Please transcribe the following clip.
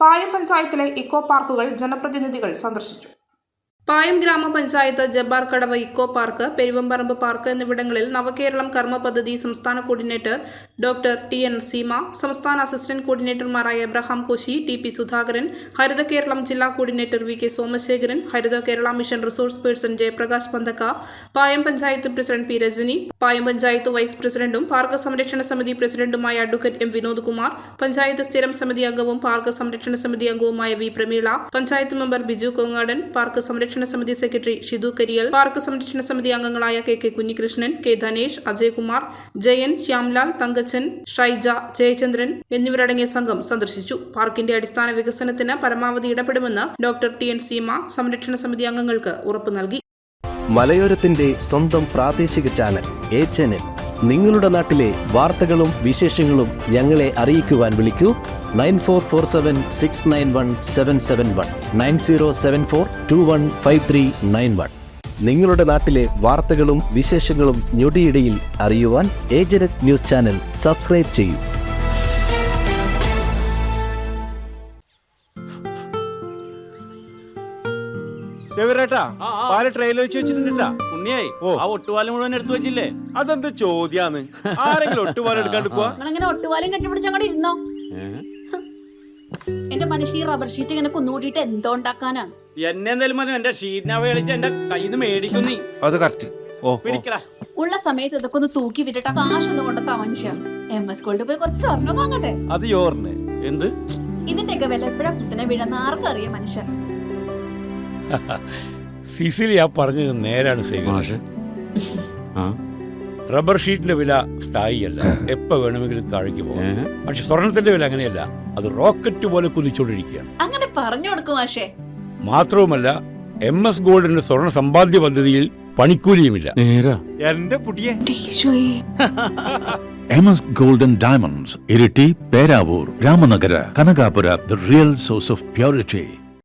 പായം പഞ്ചായത്തിലെ ഇക്കോ പാർക്കുകൾ ജനപ്രതിനിധികൾ സന്ദർശിച്ചു. പായം ഗ്രാമപഞ്ചായത്ത് ജബ്ബാർ കടവ് ഇക്കോ പാർക്ക്, പെരുവമ്പറമ്പ് പാർക്ക് എന്നിവിടങ്ങളിൽ നവകേരളം കർമ്മ പദ്ധതി സംസ്ഥാന കോർഡിനേറ്റർ ഡോക്ടർ ടി.എൻ. സീമ, സംസ്ഥാന അസിസ്റ്റന്റ് കോർഡിനേറ്റർമാരായ എബ്രഹാം കോശി, ടി.പി. സുധാകരൻ, ഹരിത കേരളം ജില്ലാ coordinator V K. Somasekharan, Haritha Kerala mission resource person Jayaprakash Panthakka, Payam panchayat president P. Rajani, Payam panchayat vice പ്രസിഡന്റും പാർക്ക് സംരക്ഷണ സമിതി പ്രസിഡന്റുമായ അഡ്വക്കേറ്റ് എം. വിനോദ് കുമാർ, പഞ്ചായത്ത് സ്ഥിരം സമിതി അംഗവും പാർക്ക് സംരക്ഷണ സമിതി അംഗവുമായ V. Prameela, panchayat member Biju Kongadan, park സംരക്ഷണ സമിതി സെക്രട്ടറി ഷിതു കരിയൽ, പാർക്ക് സംരക്ഷണ സമിതി അംഗങ്ങളായ കെ. കുഞ്ഞികൃഷ്ണൻ, കെ. ധനേഷ്, അജയ്കുമാർ, ജയൻ, ശ്യാംലാൽ, തങ്കച്ചൻ, ഷൈജ, ജയചന്ദ്രൻ എന്നിവരടങ്ങിയ സംഘം സന്ദർശിച്ചു. പാർക്കിന്റെ അടിസ്ഥാന വികസനത്തിന് പരമാവധി ഇടപെടുമെന്ന് ഡോക്ടർ ടി.എൻ. സീമ സംരക്ഷണ സമിതി അംഗങ്ങൾക്ക് ഉറപ്പു നൽകി. മലയോരത്തിന്റെ സ്വന്തം പ്രാദേശിക ചാനൽ A-Channel. നിങ്ങളുടെ നാട്ടിലെ വാർത്തകളും വിശേഷങ്ങളും ഞങ്ങളെ അറിയിക്കുവാൻ വിളിക്കൂ 9447691771 9074215391. നിങ്ങളുടെ നാട്ടിലെ വാർത്തകളും വിശേഷങ്ങളും ഞൊടിയിടയിൽ അറിയുവാൻ A-Channel ന്യൂസ് ചാനൽ സബ്സ്ക്രൈബ് ചെയ്യൂ. അതെന്ത് ചോദ്യാന്ന്? ആരെങ്കിലും ഒട്ടുപാലം എടുക്കാണ്ടിരിക്കുക? ഒട്ടുപാലം കെട്ടിപ്പിടിച്ചങ്ങോട്ട് ഇരുന്നോ. എന്റെ മനുഷ്യ ഈ റബ്ബർ ഷീറ്റ് ഇങ്ങനെ കുന്നുകൂട്ടിട്ട് എന്തോ ഉണ്ടാക്കാനാ? എന്നെ എന്തായാലും മതി, എന്റെ ഷീറ്റിനെ കളിച്ച് എന്റെ കയ്യിൽ നിന്ന് മേടിക്കുന്നീ. അത് കറക്റ്റ്. ഉള്ള സമയത്ത് ഇതൊക്കെ ഒന്ന് തൂക്കി വിട്ടിട്ട് കാശൊന്നും കൊണ്ടെത്താ മനുഷ്യ. MS ഗോൾഡ് പോയി കുറച്ച് സ്വർണ്ണം വാങ്ങട്ടെ. അത് യോറിന് എന്ത്? ഇതിന്റെയൊക്കെ വില എപ്പോഴാ കുത്തിനെ വീഴുന്ന ആർക്കറിയാം മനുഷ്യ. സിസിലി ആ പറഞ്ഞത് നേരാണ്. റബ്ബർ ഷീറ്റിന്റെ വില സ്ഥായിയല്ല, എപ്പോ വേണമെങ്കിലും താഴേക്ക് പോകാം. പക്ഷെ സ്വർണത്തിന്റെ വില അങ്ങനെയല്ല, അത് റോക്കറ്റ് പോലെ കുതിച്ചുകൊണ്ടിരിക്കുകയാണ്. അങ്ങനെ പറഞ്ഞു കൊടുക്കും മാഷേ. മാത്രവുമല്ല, MS ഗോൾഡിന്റെ സ്വർണ്ണ സമ്പാദ്യ പദ്ധതിയിൽ പണിക്കൂലിയുമില്ല. എന്റെ പുതിയ MS Gold and Diamonds, Iriti, Peravur, Ramanagara, Kanagapura, the real source of purity.